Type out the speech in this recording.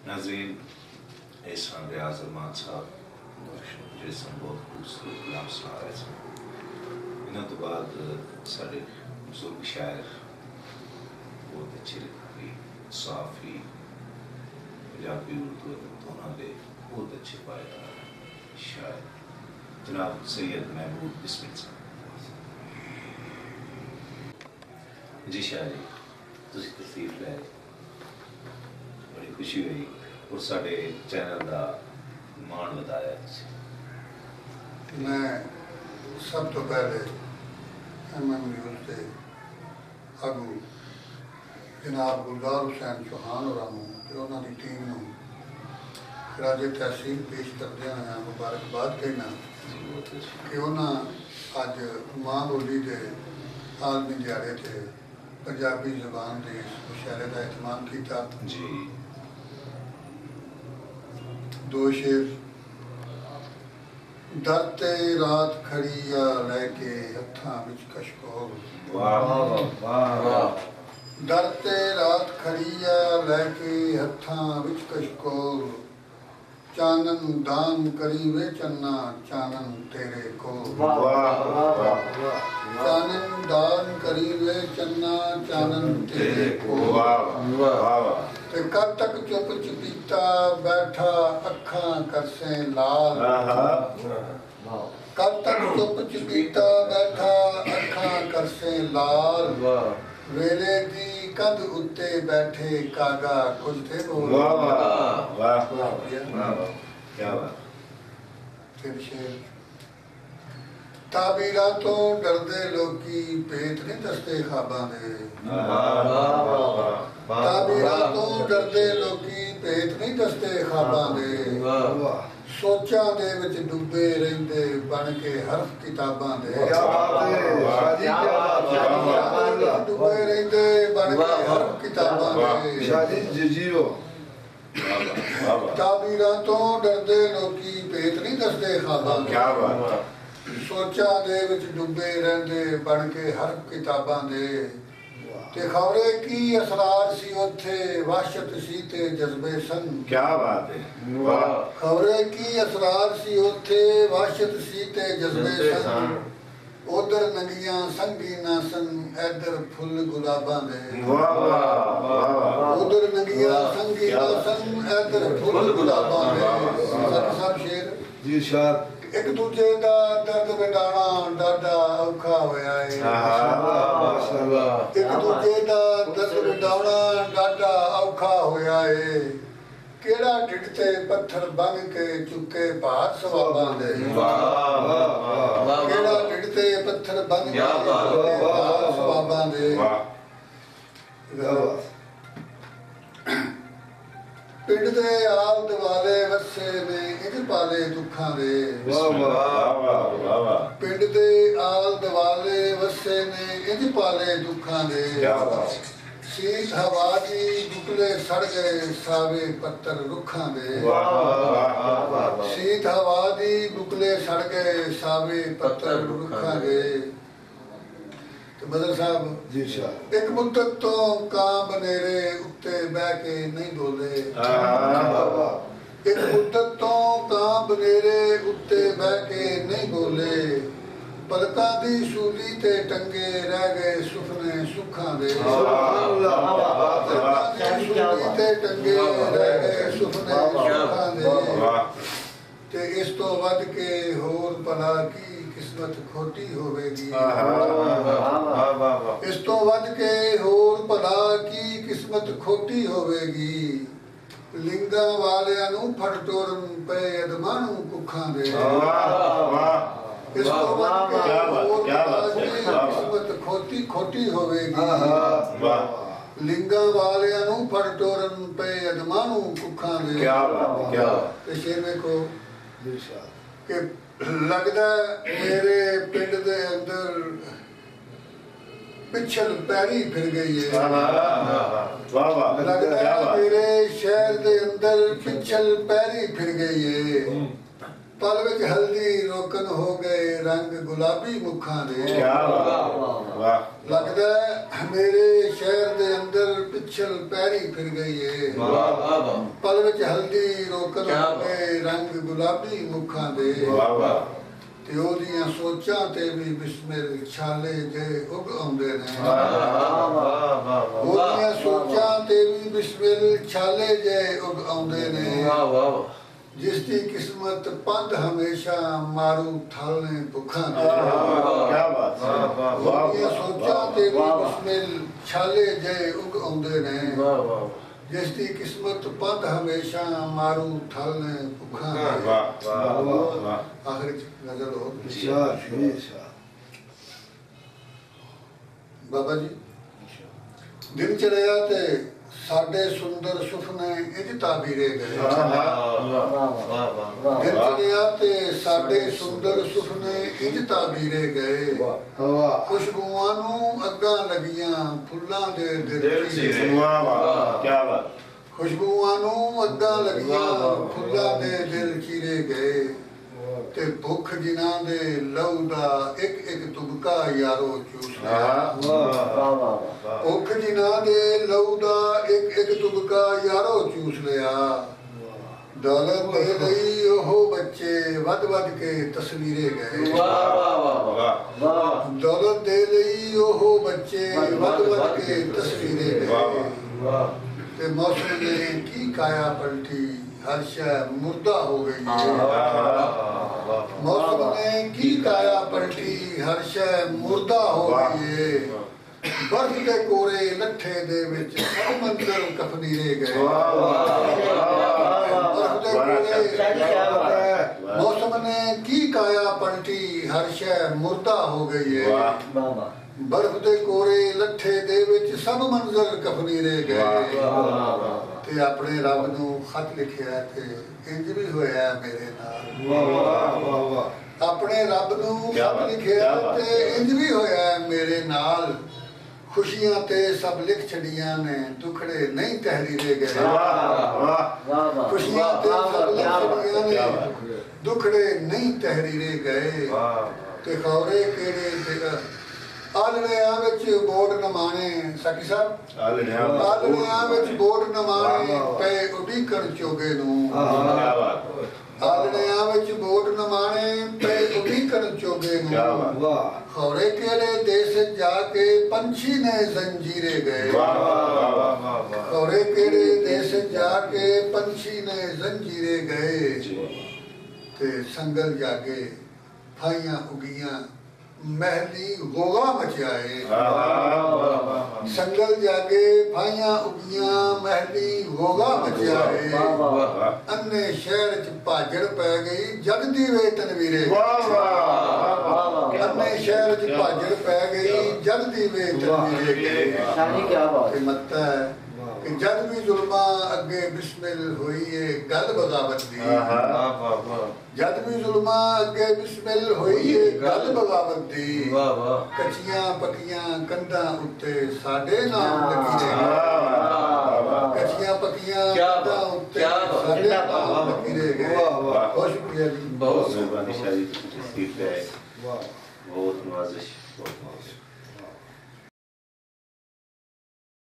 नाज़रीन एहसान रियाज अरमान साहब जिस बहुत खूबसूरत कलाम सुना रहे थे इन्हों तो बाद साढ़े बुजुर्ग शायर बहुत अच्छे लिखी साफ़ी पंजाबी उर्दू दोनों के बहुत अच्छे पायदार शायर जनाब सैयद महमूद बिस्मिल साहब जी शाह जी तुसी तशरीफ ले बड़ी खुशी हुई और साडे चैनल का मान बताया मैं सब तो पहले MM न्यूज़ के आगू जनाब गुलजार हुसैन चौहान और उन्होंने टीम को खराजे तहसील पेश करदे हुए मुबारकबाद कहना कि उन्होंने अज मां बोली के आलमी दिहाड़े से पंजाबी जबान के मुशायरे का एहतमाम किया जी दो शेर डरते रात खड़ी आ लैके हत्थां विच कशकोल डरते रात खड़ी आ लैके हत्थां विच कशकोल चानन दान करी वे चन्ना चानन तेरे को चानन दान करी वे चन्ना चानन तेरे को ते कब तक चुप चपीता बैठा अखां करसे लाल कब तक चुप चपीता बैठा अखां करसे लाल वेले दी कंध उत्ते बैठे कागा कुछ थे बोल क्या बात फिर शेर ताबीरा तो डरदे लोकी पेट नहीं दसते खाबां दे ताबीरा तो डरदे लोकी पेट नहीं दसते खाबां दे सोचां दे विच डुबे रहिंदे बन के हरफ किताबां दे डुबे रहिंदे बन के हरफ किताबां दे ताबीरा तो डरदे लोकी पेट नहीं दसते खाबां दे सोचा दे विच डुबे रहंदे बन के हरफ किताबां दे ते खबरे की असरार सी उथे वहशत सी ते जज्बे सन क्या बात है वाह खबरे की असरार सी उथे वहशत सी ते जज्बे सन उधर नंगियां संगीना सन इधर फुल गुलाबां दे वाह वाह उधर नंगियां संगीना सन इधर फुल गुलाबां दे सब शेर जी शाह एक दूजे का दर्द मिटाना डाढा औखा होया है एक दूजे का दर्द मिटाना डाढा औखा होया है केड़ा ढिड ते पत्थर बंग के चुके भार सवाबां दे केड़ा ढिड ते पत्थर बंग के चुके भार सवाबां दे पिंड दे आल दवाले वसे ने इज पाले दुखां दे पिंड दे आल दवाले वसे ने इज पाले दुखां दे शीत हवा दी बुकले सड़ गए सावे पत्थर रुखां दे शीत हवा दी बुकले सड़ गए सावे पत्थर रुखां दे बदर साहब जी शाह एक मुद्दत तो कां बनेरे उत्ते बह के नहीं बोले एक मुद्दत तो कां बनेरे उत्ते बह के नहीं बोले पलकां दी सूली ते टंगे रह गए सुपने सुखां दे पलकां दी सूली ते टंगे रह गए सुपने सुखां दे ते इस तो वध के होर भला की किस्मत खोटी होवेगी इस तो वध के होर भला की किस्मत खोटी होवेगी लिंगा वालियां नूं फड़ टोरन पे अदमानू कुखां दे इस तो वध के होर भला की किस्मत खोटी होवेगी लिंगा वालियां नूं फड़ टोरन पे अदमानू कुखां दे ते शेर वेखो कि लगदा मेरे पिंड दे अंदर पिछल पैरी फिर गई है लगदा मेरे शहर दे अंदर पिछल पैरी फिर गई है पल विच हल्दी रोकन हो गए रंग गुलाबी मुखां दे। क्या बात, वाह। लगदा है मेरे शहर दे अंदर पिछल पैरी फिर गई है। पल विच हल्दी रोकन हो गए रंग गुलाबी मुखां दे। ते ओदियां सोचां ते भी बिस्मिल छाले जे उग आउंदे ने। ओदियां सोचां ते भी बिस्मिल छाले जे उग आउंदे ने। जिसकी किस्मत पंध हमेशा मारू थालने भुखा दे। क्या बात, ओदियां सोचां ते भी बिस्मिल छाले जे उग आउंदे ने। जिसकी किस्मत पंध हमेशा मारू थालने भुखा दे। आखिर नजर हो बाबा जी दिन चढ़िया ते साडे सुंदर सुफने इंज ताबीरे गए। दिन चढ़िया ते साडे सुंदर सुफने इंज ताबीरे गए। खुशबुआं नूं अग्गां लगियां फुल्लां दे दिल चीरे। क्या बात। खुशबुआं नूं अग्गां लगियां फुल्लां दे दिल चीरे गए। ते भुख जिन्हां दे लहू दा एक एक तुबका यारो चूस लिया। भुख जिन्हां दे लहू दा एक एक तुबका यारो चूस लिया। दौलत दे लई ओह बच्चे वध वध के तस्वीरे गए। दौलत दे लई ओह बच्चे वध वध के तस्वीरे गए। ते मौसम ने की काया पलटी हर शय मुर्दा हो गई है। मौसम ने की काया पलटी हर शय मुर्दा हो गई है। बर्फ के कोरे लट्ठे दे विच सब मंजर कफनीरे गए। मौसम ने की काया पलटी हर शय मुर्दा हो गई है। बर्फ दे कोरे लट्ठे दे विच सब मंजर कफनीरे गए। ते अपने रब नूं खत लिखिया ते इंज भी होया मेरे नाल। अपने रब नूं खत लिखिया ते इंज भी होया मेरे नाल। खुशियां ते सब लिख छड़ियां ने दुखड़े नहीं तहरीरे गए। खुशियां ते सब लिख छड़ियां ने दुखड़े नहीं तहरीरे गए। ते खौरे केड़े आलड़ियां विच बोर्ड नमाने साकी साहब आलड़ियां विच बोर्ड नमाने पे उडीकण चोगे नूं। आलड़ियां विच बोर्ड नमाने पे उडीकण चोगे नूं। खौरे केड़े देश जाके पंछी ने जंजीरे गए। खौरे केड़े देश जाके पंछी ने जंजीरे गए। ते संगल जागे फाइयां उगियां महली गोगा मचाए। संगल जागे फाइयां उगियां महली गोगा मचाए। अन्ने शहर च भाजड़ पै गई जग दी वे तनवीरे। अन्ने शहर च भाजड़ पै गई जग दी वे तनवीरे। मत्ता है कि जद भी जुल्मा अगे बिस्मिल होई है गल बगावत दी। जद भी जुल्मा अगे बिस्मिल होई है गल बगावत दी। कच्चियां पक्कियां कंधां उत्ते साडे नाम लगी रहे। कच्चियां पक्कियां कंधां उत्ते साडे नाम लगी रहे। बहुत शुक्रिया जी। बहुत मेहरबानी शाह जी। बहुत नवाजिश, बहुत नवाजिश।